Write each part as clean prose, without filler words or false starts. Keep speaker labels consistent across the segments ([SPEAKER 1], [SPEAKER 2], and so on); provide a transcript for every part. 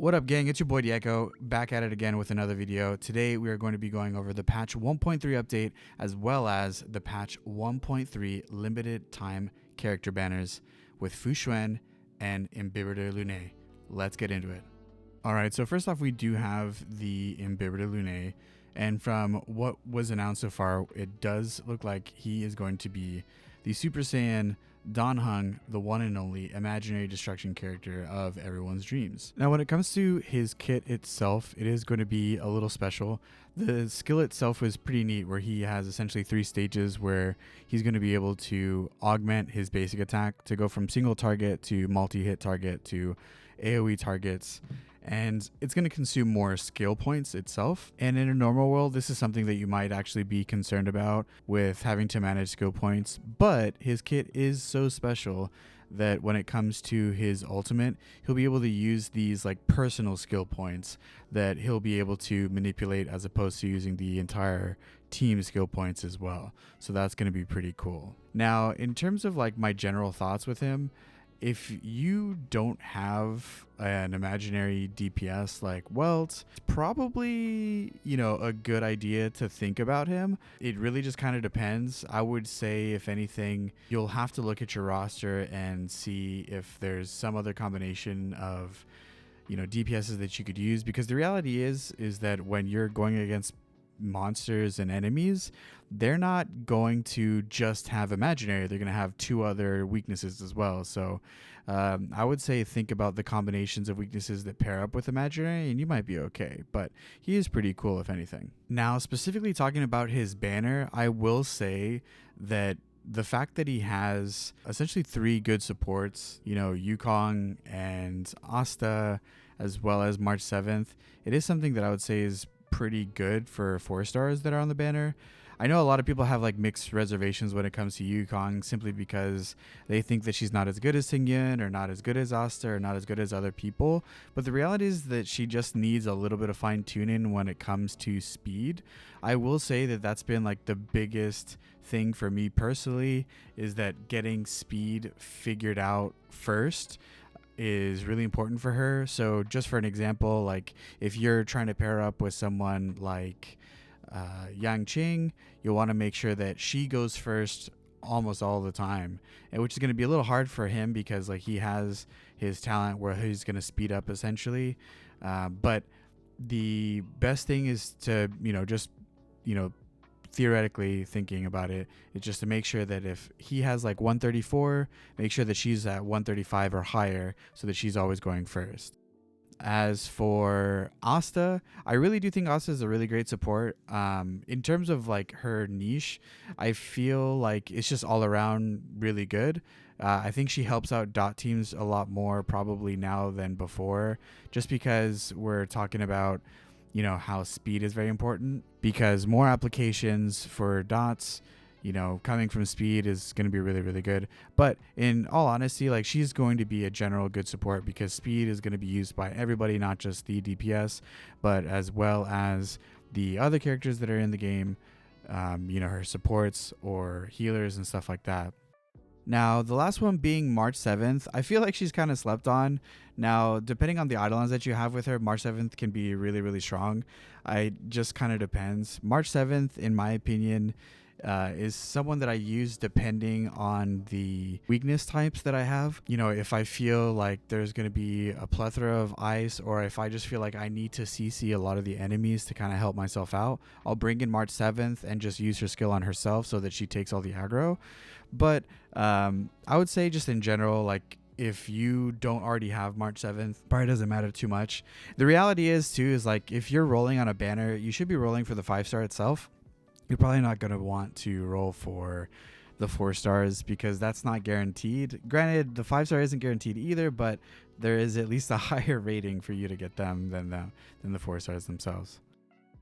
[SPEAKER 1] What up, gang? It's your boy Diego, back at it again with another video. Today we are going to be going over the patch 1.3 update as well as the patch 1.3 limited time character banners with Fu Xuan and Imbibitor Lunae. Let's get into it. Alright, so first off, we do have the Imbibitor Lunae, and from what was announced so far, it does look like he is going to be the Super Saiyan Dan Heng, the one and only imaginary destruction character of everyone's dreams. Now, when it comes to his kit itself, it is going to be a little special. The skill itself is pretty neat, where he has essentially 3 stages where he's going to be able to augment his basic attack to go from single target to multi-hit target to AoE targets, and it's going to consume more skill points itself. And in a normal world, this is something that you might actually be concerned about with having to manage skill points, but his kit is so special that when it comes to his ultimate, he'll be able to use these like personal skill points that he'll be able to manipulate, as opposed to using the entire team skill points as well. So that's going to be pretty cool. Now, in terms of like my general thoughts with him, if you don't have an imaginary DPS like Welt, it's probably, a good idea to think about him. It really just kind of depends. I would say, if anything, you'll have to look at your roster and see if there's some other combination of, DPSs that you could use, because the reality is that when you're going against monsters and enemies, they're not going to just have imaginary, they're going to have 2 other weaknesses as well. So I would say think about the combinations of weaknesses that pair up with imaginary and you might be okay, but he is pretty cool if anything. Now, specifically talking about his banner, I will say that the fact that he has essentially 3 good supports, Yukong and Asta, as well as March 7th, it is something that I would say is pretty good for 4 stars that are on the banner. I know a lot of people have like mixed reservations when it comes to Yukong, simply because they think that she's not as good as Tingyun, or not as good as Asta, or not as good as other people. But the reality is that she just needs a little bit of fine tuning when it comes to speed. I will say that that's been like the biggest thing for me personally, is that getting speed figured out first is really important for her. So just for an example, like if you're trying to pair up with someone like Yang Qing, you'll want to make sure that she goes first almost all the time, and which is going to be a little hard for him because like he has his talent where he's going to speed up essentially, but the best thing is to just theoretically thinking about it, it's just to make sure that if he has like 134, make sure that she's at 135 or higher, so that she's always going first. As for Asta, I really do think Asta is a really great support. In terms of like her niche, I feel like it's just all around really good. I think she helps out dot teams a lot more probably now than before, just because we're talking about how speed is very important, because more applications for dots, coming from speed is going to be really, really good. But in all honesty, like she's going to be a general good support, because speed is going to be used by everybody, not just the DPS, but as well as the other characters that are in the game, her supports or healers and stuff like that. Now, the last one being March 7th, I feel like she's kind of slept on. Now, depending on the Eidolons that you have with her, March 7th can be really, really strong. It just kind of depends. March 7th, in my opinion, is someone that I use depending on the weakness types that I have. If I feel like there's going to be a plethora of ice, or if I just feel like I need to CC a lot of the enemies to kind of help myself out, I'll bring in March 7th and just use her skill on herself so that she takes all the aggro. But I would say just in general, like if you don't already have March 7th, probably doesn't matter too much. The reality is like if you're rolling on a banner, you should be rolling for the 5-star itself. You're probably not going to want to roll for the 4 stars, because that's not guaranteed. Granted, the 5-star isn't guaranteed either, but there is at least a higher rating for you to get them than the 4 stars themselves.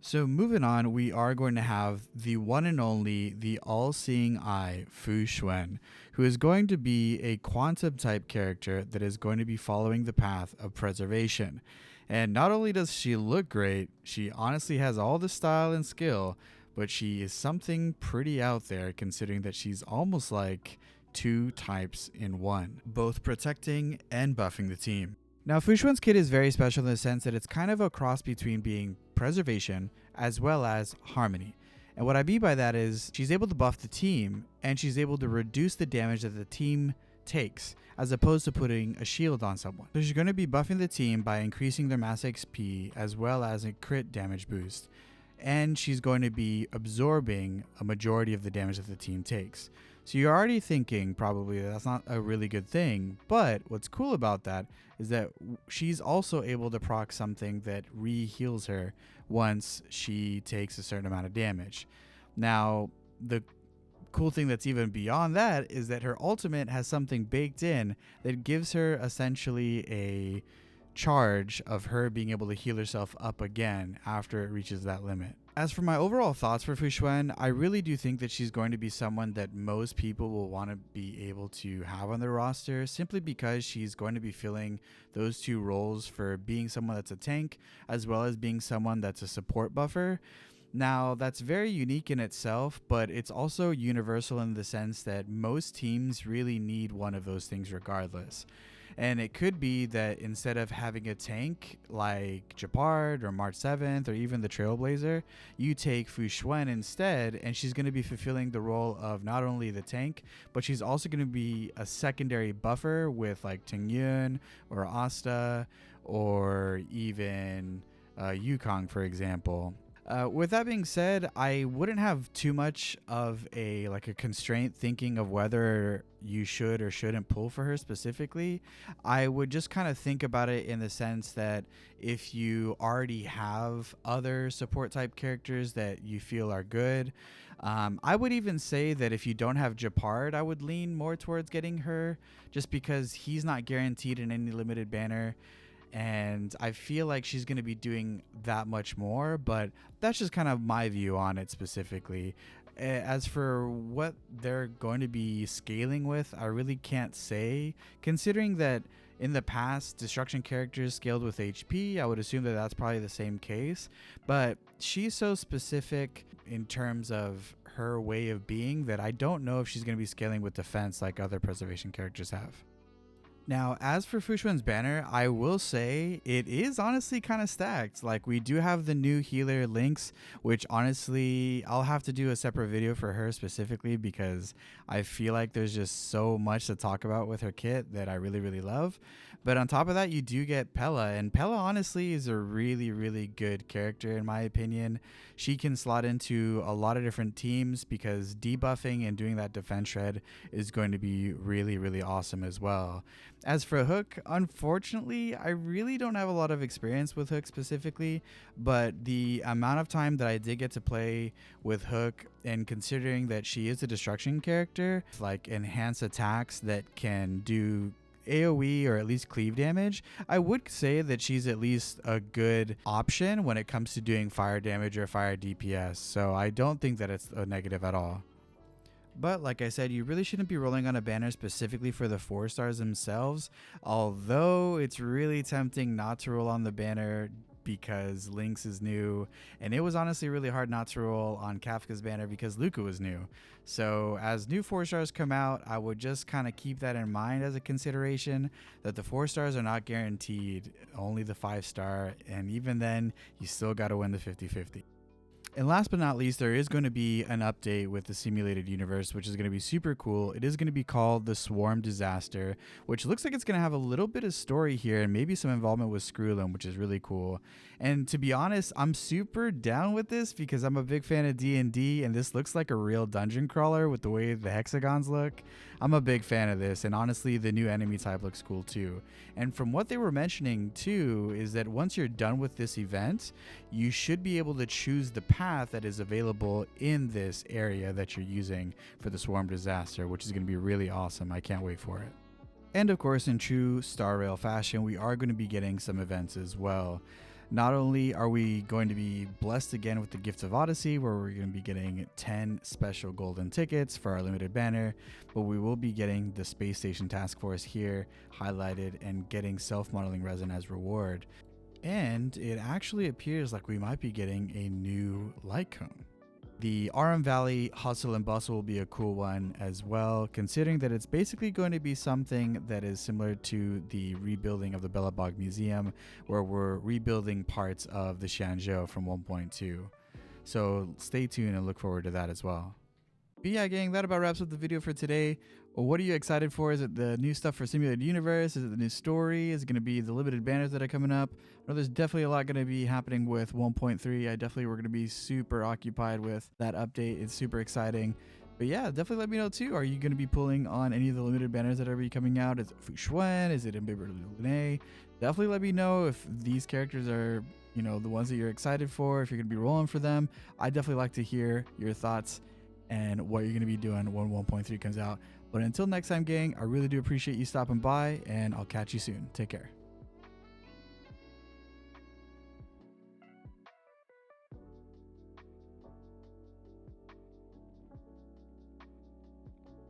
[SPEAKER 1] So moving on, we are going to have the one and only, the all-seeing eye, Fu Xuan, who is going to be a quantum type character that is going to be following the path of preservation. And not only does she look great, she honestly has all the style and skill, but she is something pretty out there, considering that she's almost like 2 types in one, both protecting and buffing the team. Now, Fushuan's kit is very special in the sense that it's kind of a cross between being preservation as well as harmony. And what I mean by that is she's able to buff the team and she's able to reduce the damage that the team takes as opposed to putting a shield on someone. So she's going to be buffing the team by increasing their mass XP as well as a crit damage boost. And she's going to be absorbing a majority of the damage that the team takes. So you're already thinking probably that's not a really good thing, but what's cool about that is that she's also able to proc something that re-heals her once she takes a certain amount of damage. Now, the cool thing that's even beyond that is that her ultimate has something baked in that gives her essentially a charge of her being able to heal herself up again after it reaches that limit. As for my overall thoughts for Fushuan, I really do think that she's going to be someone that most people will want to be able to have on their roster simply because she's going to be filling those two roles for being someone that's a tank as well as being someone that's a support buffer. Now, that's very unique in itself, but it's also universal in the sense that most teams really need one of those things regardless. And it could be that instead of having a tank like Japard or March 7th or even the Trailblazer, you take Fushuan instead, and she's going to be fulfilling the role of not only the tank, but she's also going to be a secondary buffer with like Tingyun or Asta or even Yukong, for example. With that being said, I wouldn't have too much of a constraint thinking of whether you should or shouldn't pull for her specifically. I would just kind of think about it in the sense that if you already have other support type characters that you feel are good, I would even say that if you don't have Japard, I would lean more towards getting her just because he's not guaranteed in any limited banner. And I feel like she's going to be doing that much more, but that's just kind of my view on it specifically. As for what they're going to be scaling with, I really can't say, considering that in the past, destruction characters scaled with HP. I would assume that that's probably the same case, but she's so specific in terms of her way of being that I don't know if she's going to be scaling with defense like other preservation characters have. Now, as for Fushuan's banner, I will say it is honestly kind of stacked. Like, we do have the new healer Lynx, which honestly, I'll have to do a separate video for her specifically because I feel like there's just so much to talk about with her kit that I really, really love. But on top of that, you do get Pella, and Pella honestly is a really, really good character in my opinion. She can slot into a lot of different teams because debuffing and doing that defense shred is going to be really, really awesome as well. As for Hook, unfortunately, I really don't have a lot of experience with Hook specifically, but the amount of time that I did get to play with Hook, and considering that she is a destruction character, like enhanced attacks that can do AoE or at least cleave damage, I would say that she's at least a good option when it comes to doing fire damage or fire DPS, so I don't think that it's a negative at all. But like I said, you really shouldn't be rolling on a banner specifically for the 4 stars themselves, although it's really tempting not to roll on the banner because Lynx is new, and it was honestly really hard not to roll on Kafka's banner because Luca was new. So as new 4 stars come out, I would just kind of keep that in mind as a consideration, that the 4 stars are not guaranteed, only the 5 star, and even then you still got to win the 50-50. And last but not least, there is going to be an update with the simulated universe, which is going to be super cool. It is going to be called the Swarm Disaster, which looks like it's going to have a little bit of story here and maybe some involvement with Screwlum, which is really cool. And to be honest, I'm super down with this because I'm a big fan of D&D, and this looks like a real dungeon crawler with the way the hexagons look. I'm a big fan of this, and honestly, the new enemy type looks cool too. And from what they were mentioning too, is that once you're done with this event, you should be able to choose the path that is available in this area that you're using for the Swarm Disaster, which is going to be really awesome. I can't wait for it. And of course, in true Star Rail fashion, we are going to be getting some events as well. Not only are we going to be blessed again with the Gift of Odyssey, where we're going to be getting 10 special golden tickets for our limited banner, but we will be getting the Space Station Task Force here highlighted and getting self-modeling resin as reward. And it actually appears like we might be getting a new light cone. The RM Valley Hustle and Bustle will be a cool one as well, considering that it's basically going to be something that is similar to the rebuilding of the Bellabog Museum, where we're rebuilding parts of the Shanzhou from 1.2. So stay tuned and look forward to that as well. But yeah, gang, that about wraps up the video for today. Well, what are you excited for? Is it the new stuff for Simulated Universe? Is it the new story? Is it going to be the limited banners that are coming up? I know there's definitely a lot going to be happening with 1.3. I definitely we're going to be super occupied with that update. It's super exciting. But yeah, definitely let me know too. Are you going to be pulling on any of the limited banners that are be coming out? Is it Fushuen? Is it Imbiber Lune? Definitely let me know if these characters are, you know, the ones that you're excited for, if you're going to be rolling for them. I definitely like to hear your thoughts and what you're going to be doing when 1.3 comes out. But until next time, gang, I really do appreciate you stopping by, and I'll catch you soon. Take care.